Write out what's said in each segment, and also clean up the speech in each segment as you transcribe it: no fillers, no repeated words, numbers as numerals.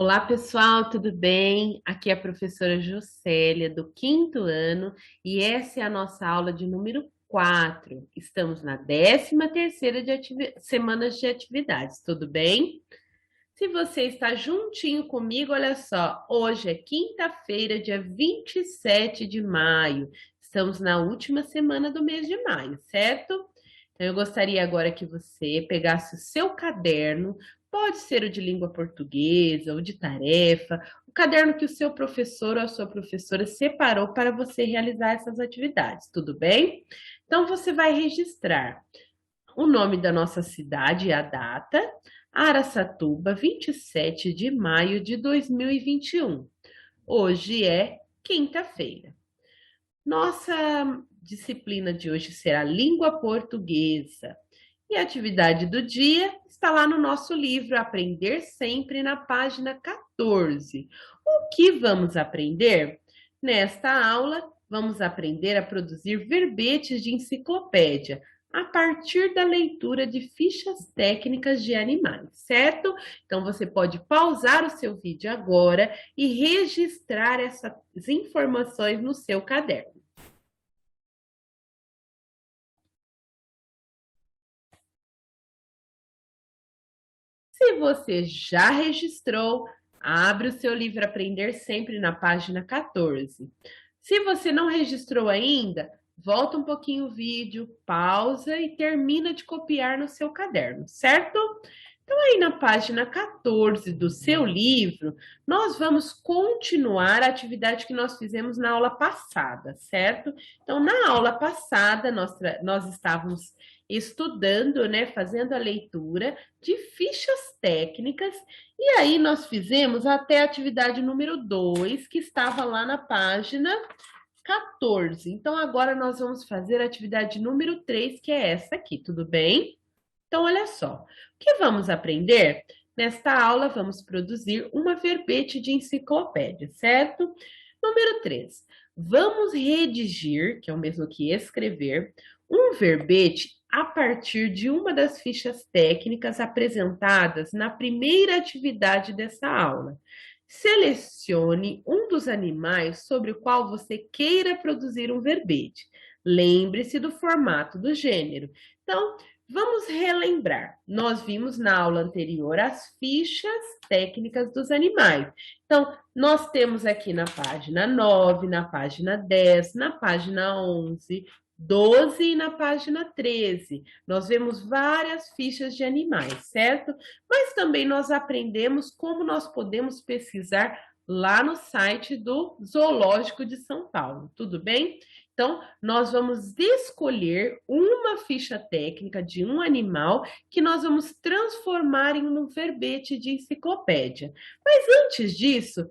Olá, pessoal, tudo bem? Aqui é a professora Juscelia, do quinto ano, e essa é a nossa aula de número 4. Estamos na 13ª semana de atividades, tudo bem? Se você está juntinho comigo, olha só, hoje é quinta-feira, dia 27 de maio. Estamos na última semana do mês de maio, certo? Então, eu gostaria agora que você pegasse o seu caderno, pode ser o de língua portuguesa ou de tarefa, o caderno que o seu professor ou a sua professora separou para você realizar essas atividades, tudo bem? Então, você vai registrar o nome da nossa cidade e a data, Araçatuba, 27 de maio de 2021. Hoje é quinta-feira. Nossa disciplina de hoje será língua portuguesa. E a atividade do dia está lá no nosso livro Aprender Sempre, na página 14. O que vamos aprender? Nesta aula, vamos aprender a produzir verbetes de enciclopédia a partir da leitura de fichas técnicas de animais, certo? Então, você pode pausar o seu vídeo agora e registrar essas informações no seu caderno. Se você já registrou, abre o seu livro Aprender Sempre na página 14. Se você não registrou ainda, volta um pouquinho o vídeo, pausa e termina de copiar no seu caderno, certo? Então, aí na página 14 do seu livro, nós vamos continuar a atividade que nós fizemos na aula passada, certo? Então, na aula passada, nós estávamos estudando, né, fazendo a leitura de fichas técnicas, e aí nós fizemos até a atividade número 2, que estava lá na página 14. Então, agora nós vamos fazer a atividade número 3, que é essa aqui, tudo bem? Então, olha só, o que vamos aprender? Nesta aula, vamos produzir uma verbete de enciclopédia, certo? Número 3, vamos redigir, que é o mesmo que escrever, um verbete a partir de uma das fichas técnicas apresentadas na primeira atividade dessa aula. Selecione um dos animais sobre o qual você queira produzir um verbete. Lembre-se do formato do gênero. Então, vamos relembrar. Nós vimos na aula anterior as fichas técnicas dos animais. Então, nós temos aqui na página 9, na página 10, na página 11, 12 e na página 13. Nós vemos várias fichas de animais, certo? Mas também nós aprendemos como nós podemos pesquisar lá no site do Zoológico de São Paulo, tudo bem? Então, nós vamos escolher uma ficha técnica de um animal que nós vamos transformar em um verbete de enciclopédia. Mas antes disso,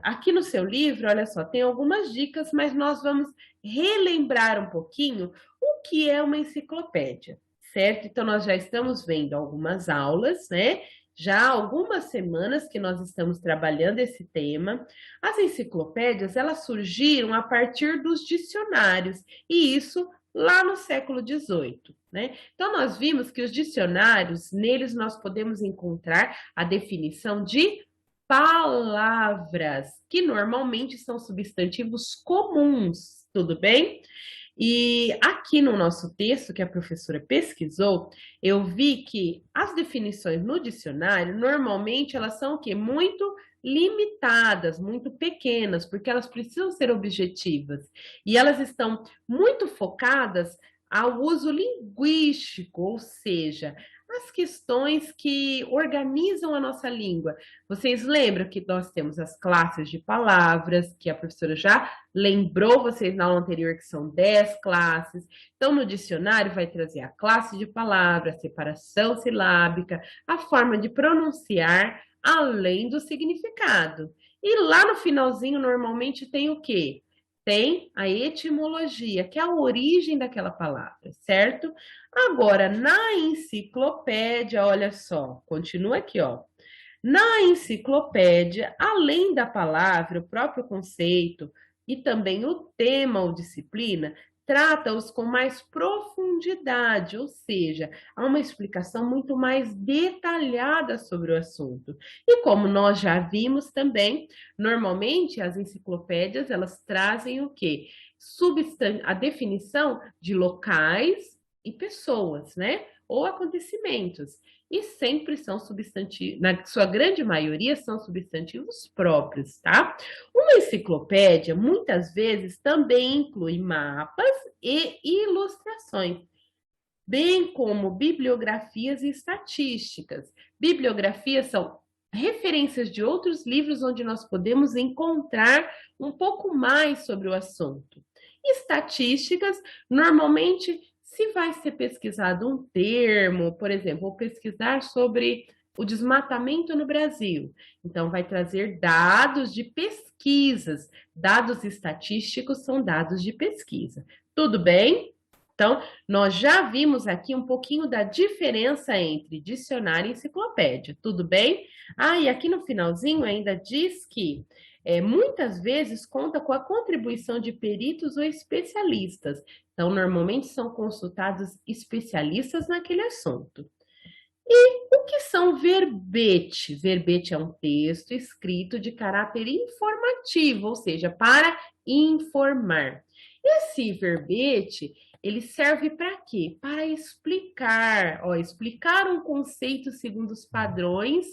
aqui no seu livro, olha só, tem algumas dicas, mas nós vamos relembrar um pouquinho o que é uma enciclopédia, certo? Então, nós já estamos vendo algumas aulas, né? Já há algumas semanas que nós estamos trabalhando esse tema. As enciclopédias, elas surgiram a partir dos dicionários, e isso lá no século XVIII, né? Então, nós vimos que os dicionários, neles nós podemos encontrar a definição de palavras, que normalmente são substantivos comuns, tudo bem? E aqui no nosso texto, que a professora pesquisou, eu vi que as definições no dicionário, normalmente, elas são o quê? Muito limitadas, muito pequenas, porque elas precisam ser objetivas. E elas estão muito focadas ao uso linguístico, ou seja, as questões que organizam a nossa língua. Vocês lembram que nós temos as classes de palavras, que a professora já lembrou vocês na aula anterior que são 10 classes. Então, no dicionário vai trazer a classe de palavra, a separação silábica, a forma de pronunciar, além do significado. E lá no finalzinho, normalmente, tem o quê? Tem a etimologia, que é a origem daquela palavra, certo? Agora, na enciclopédia, olha só, continua aqui, ó. Na enciclopédia, além da palavra, o próprio conceito e também o tema ou disciplina, trata-os com mais profundidade, ou seja, há uma explicação muito mais detalhada sobre o assunto. E como nós já vimos também, normalmente as enciclopédias, elas trazem o quê? A definição de locais e pessoas, né? Ou acontecimentos. E sempre são substantivos, na sua grande maioria, são substantivos próprios, tá? Uma enciclopédia, muitas vezes, também inclui mapas e ilustrações, bem como bibliografias e estatísticas. Bibliografias são referências de outros livros onde nós podemos encontrar um pouco mais sobre o assunto. Estatísticas, normalmente, se vai ser pesquisado um termo, por exemplo, vou pesquisar sobre o desmatamento no Brasil. Então, vai trazer dados de pesquisas. Dados estatísticos são dados de pesquisa. Tudo bem? Então, nós já vimos aqui um pouquinho da diferença entre dicionário e enciclopédia. Tudo bem? E aqui no finalzinho ainda diz que muitas vezes conta com a contribuição de peritos ou especialistas. Então, normalmente são consultados especialistas naquele assunto. E o que são verbete? Verbete é um texto escrito de caráter informativo, ou seja, para informar. Esse verbete, ele serve para quê? Para explicar, explicar um conceito segundo os padrões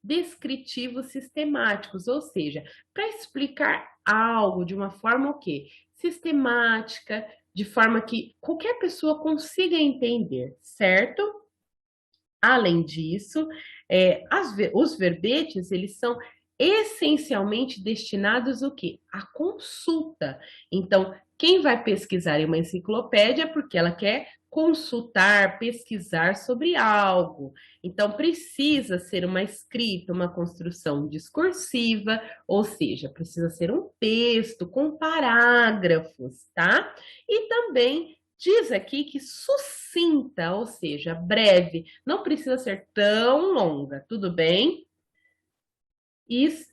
descritivos sistemáticos, ou seja, para explicar algo de uma forma o quê? Sistemática, de forma que qualquer pessoa consiga entender, certo? Além disso, os verbetes, eles são essencialmente destinados o quê? À consulta. Então, quem vai pesquisar em uma enciclopédia é porque ela quer consultar, pesquisar sobre algo. Então, precisa ser uma escrita, uma construção discursiva, ou seja, precisa ser um texto com parágrafos, tá? E também diz aqui que sucinta, ou seja, breve, não precisa ser tão longa, tudo bem?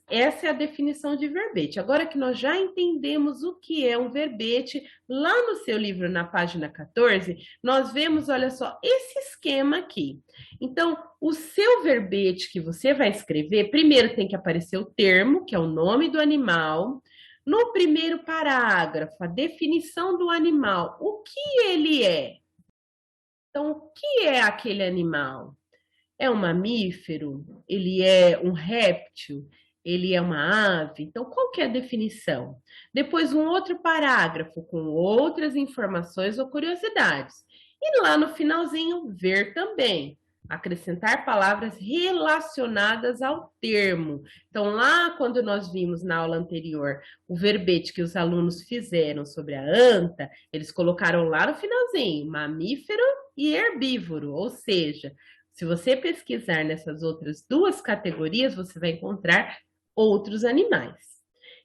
Essa é a definição de verbete. Agora que nós já entendemos o que é um verbete, lá no seu livro, na página 14, nós vemos, olha só, esse esquema aqui. Então, o seu verbete que você vai escrever, primeiro tem que aparecer o termo, que é o nome do animal. No primeiro parágrafo, a definição do animal, o que ele é? Então, o que é aquele animal? É um mamífero? Ele é um réptil? Ele é uma ave? Então, qual que é a definição? Depois, um outro parágrafo com outras informações ou curiosidades. E lá no finalzinho, ver também. Acrescentar palavras relacionadas ao termo. Então, lá quando nós vimos na aula anterior o verbete que os alunos fizeram sobre a anta, eles colocaram lá no finalzinho, mamífero e herbívoro, ou seja, se você pesquisar nessas outras duas categorias, você vai encontrar outros animais.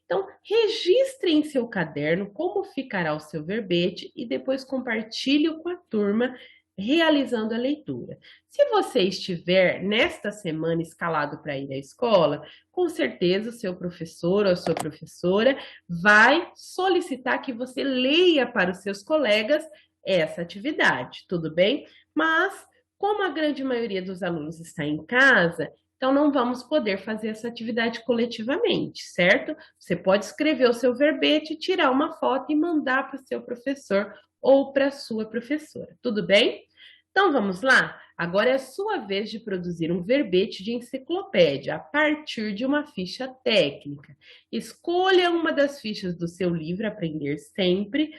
Então, registre em seu caderno como ficará o seu verbete e depois compartilhe com a turma realizando a leitura. Se você estiver nesta semana escalado para ir à escola, com certeza o seu professor ou a sua professora vai solicitar que você leia para os seus colegas essa atividade, tudo bem? Mas como a grande maioria dos alunos está em casa, então não vamos poder fazer essa atividade coletivamente, certo? Você pode escrever o seu verbete, tirar uma foto e mandar para o seu professor ou para a sua professora, tudo bem? Então vamos lá? Agora é a sua vez de produzir um verbete de enciclopédia a partir de uma ficha técnica. Escolha uma das fichas do seu livro Aprender Sempre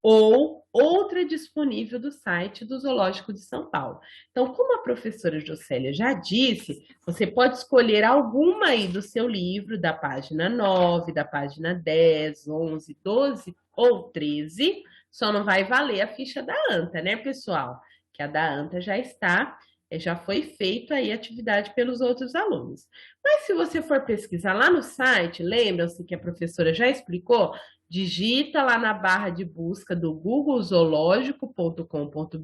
ou outra disponível do site do Zoológico de São Paulo. Então, como a professora Jocélia já disse, você pode escolher alguma aí do seu livro, da página 9, da página 10, 11, 12 ou 13, só não vai valer a ficha da anta, né, pessoal? Que a da anta já foi feita aí a atividade pelos outros alunos. Mas se você for pesquisar lá no site, lembra-se que a professora já explicou, digita lá na barra de busca do googlezoológico.com.br,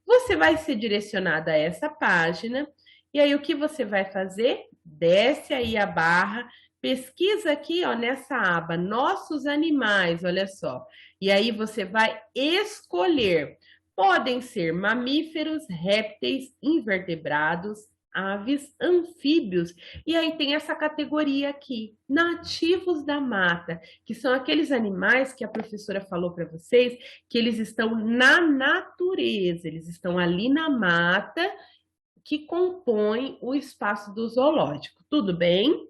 você vai ser direcionada a essa página, e aí o que você vai fazer? Desce aí a barra, pesquisa aqui, ó, nessa aba, nossos animais, olha só. E aí você vai escolher. Podem ser mamíferos, répteis, invertebrados, aves, anfíbios. E aí tem essa categoria aqui, nativos da mata, que são aqueles animais que a professora falou para vocês que eles estão na natureza, eles estão ali na mata que compõe o espaço do zoológico. Tudo bem?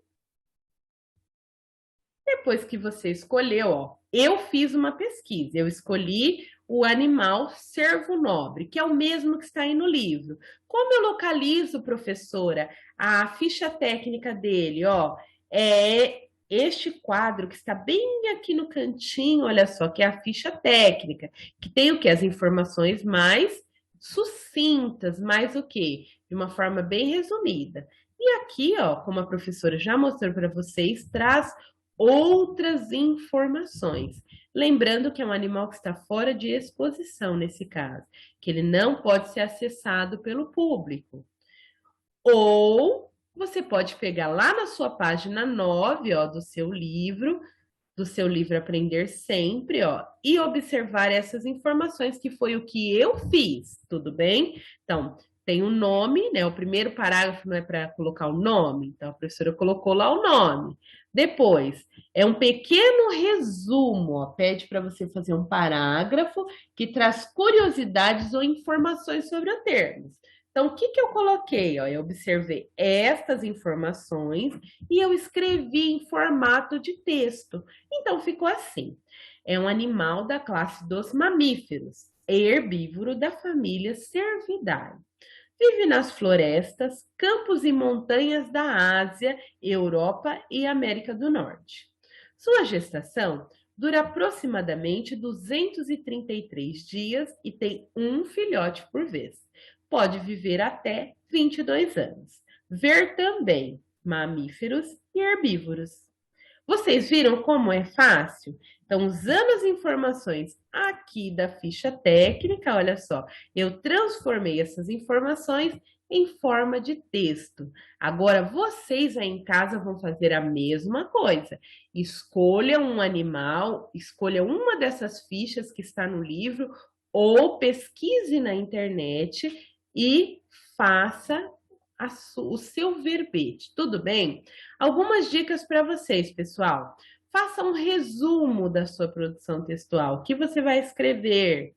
Depois que você escolheu, ó, eu fiz uma pesquisa, eu escolhi o animal cervo nobre, que é o mesmo que está aí no livro. Como eu localizo, professora, a ficha técnica dele, ó, é este quadro que está bem aqui no cantinho, olha só, que é a ficha técnica, que tem o que? As informações mais sucintas, mais o quê? De uma forma bem resumida. E aqui, ó, como a professora já mostrou para vocês, traz outras informações. Lembrando que é um animal que está fora de exposição nesse caso, que ele não pode ser acessado pelo público. Ou você pode pegar lá na sua página 9, ó, do seu livro Aprender Sempre, ó, e observar essas informações, que foi o que eu fiz, tudo bem? Então, tem o nome, né? O primeiro parágrafo não é para colocar o nome, então a professora colocou lá o nome. Depois, é um pequeno resumo, ó, pede para você fazer um parágrafo que traz curiosidades ou informações sobre o termo. Então, o que, que eu coloquei? Ó, eu observei estas informações e eu escrevi em formato de texto. Então, ficou assim: é um animal da classe dos mamíferos, é herbívoro da família Cervidae. Vive nas florestas, campos e montanhas da Ásia, Europa e América do Norte. Sua gestação dura aproximadamente 233 dias e tem um filhote por vez. Pode viver até 22 anos. Ver também mamíferos e herbívoros. Vocês viram como é fácil? Então, usando as informações aqui da ficha técnica, olha só, eu transformei essas informações em forma de texto. Agora, vocês aí em casa vão fazer a mesma coisa. Escolha um animal, escolha uma dessas fichas que está no livro, ou pesquise na internet e faça o seu verbete, tudo bem? Algumas dicas para vocês, pessoal. Faça um resumo da sua produção textual. O que você vai escrever?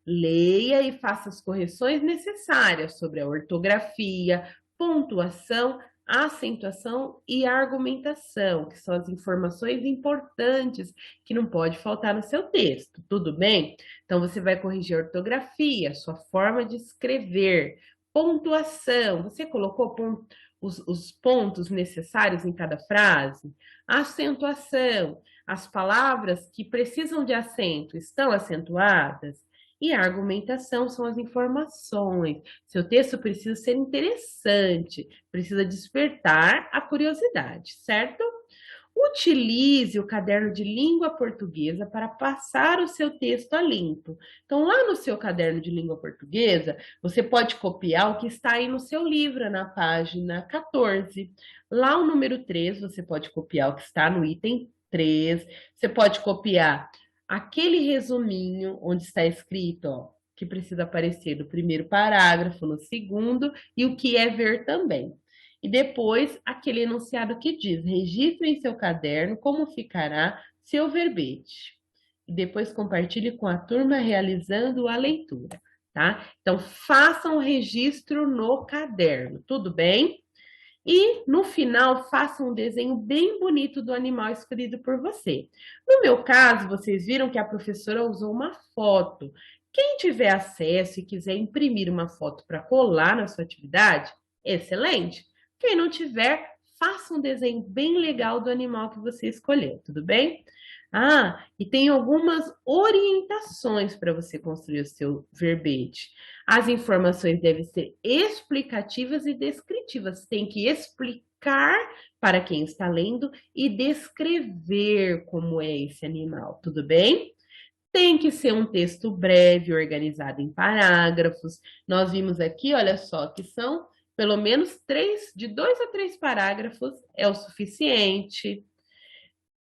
Leia e faça as correções necessárias sobre a ortografia, pontuação, acentuação e argumentação, que são as informações importantes que não pode faltar no seu texto, tudo bem? Então você vai corrigir a ortografia, sua forma de escrever, pontuação, você colocou os pontos necessários em cada frase, acentuação, as palavras que precisam de acento estão acentuadas? E a argumentação são as informações. Seu texto precisa ser interessante, precisa despertar a curiosidade, certo? Utilize o caderno de língua portuguesa para passar o seu texto a limpo. Então, lá no seu caderno de língua portuguesa, você pode copiar o que está aí no seu livro, na página 14. Lá o número 3, você pode copiar o que está no item 3. Você pode copiar aquele resuminho onde está escrito, ó, que precisa aparecer no primeiro parágrafo, no segundo, e o que é ver também. E depois aquele enunciado que diz: registre em seu caderno como ficará seu verbete. E depois compartilhe com a turma realizando a leitura, tá? Então faça um registro no caderno, tudo bem? E no final, faça um desenho bem bonito do animal escolhido por você. No meu caso, vocês viram que a professora usou uma foto. Quem tiver acesso e quiser imprimir uma foto para colar na sua atividade, excelente. Quem não tiver, faça um desenho bem legal do animal que você escolheu, tudo bem? Ah, e tem algumas orientações para você construir o seu verbete. As informações devem ser explicativas e descritivas. Tem que explicar para quem está lendo e descrever como é esse animal, tudo bem? Tem que ser um texto breve, organizado em parágrafos. Nós vimos aqui, olha só, que são pelo menos de 2 a 3 parágrafos é o suficiente.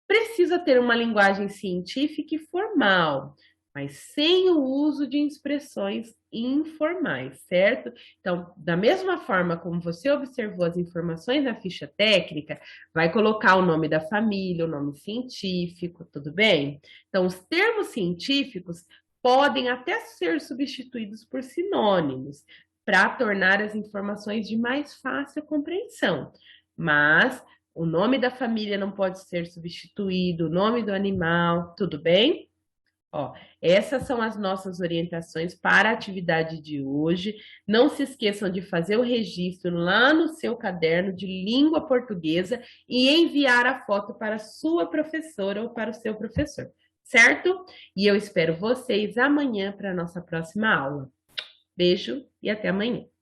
Precisa ter uma linguagem científica e formal, mas sem o uso de expressões informais, certo? Então, da mesma forma como você observou as informações na ficha técnica, vai colocar o nome da família, o nome científico, tudo bem? Então, os termos científicos podem até ser substituídos por sinônimos para tornar as informações de mais fácil compreensão, mas o nome da família não pode ser substituído, o nome do animal, tudo bem? Ó, essas são as nossas orientações para a atividade de hoje. Não se esqueçam de fazer o registro lá no seu caderno de língua portuguesa e enviar a foto para a sua professora ou para o seu professor, certo? E eu espero vocês amanhã para a nossa próxima aula. Beijo e até amanhã.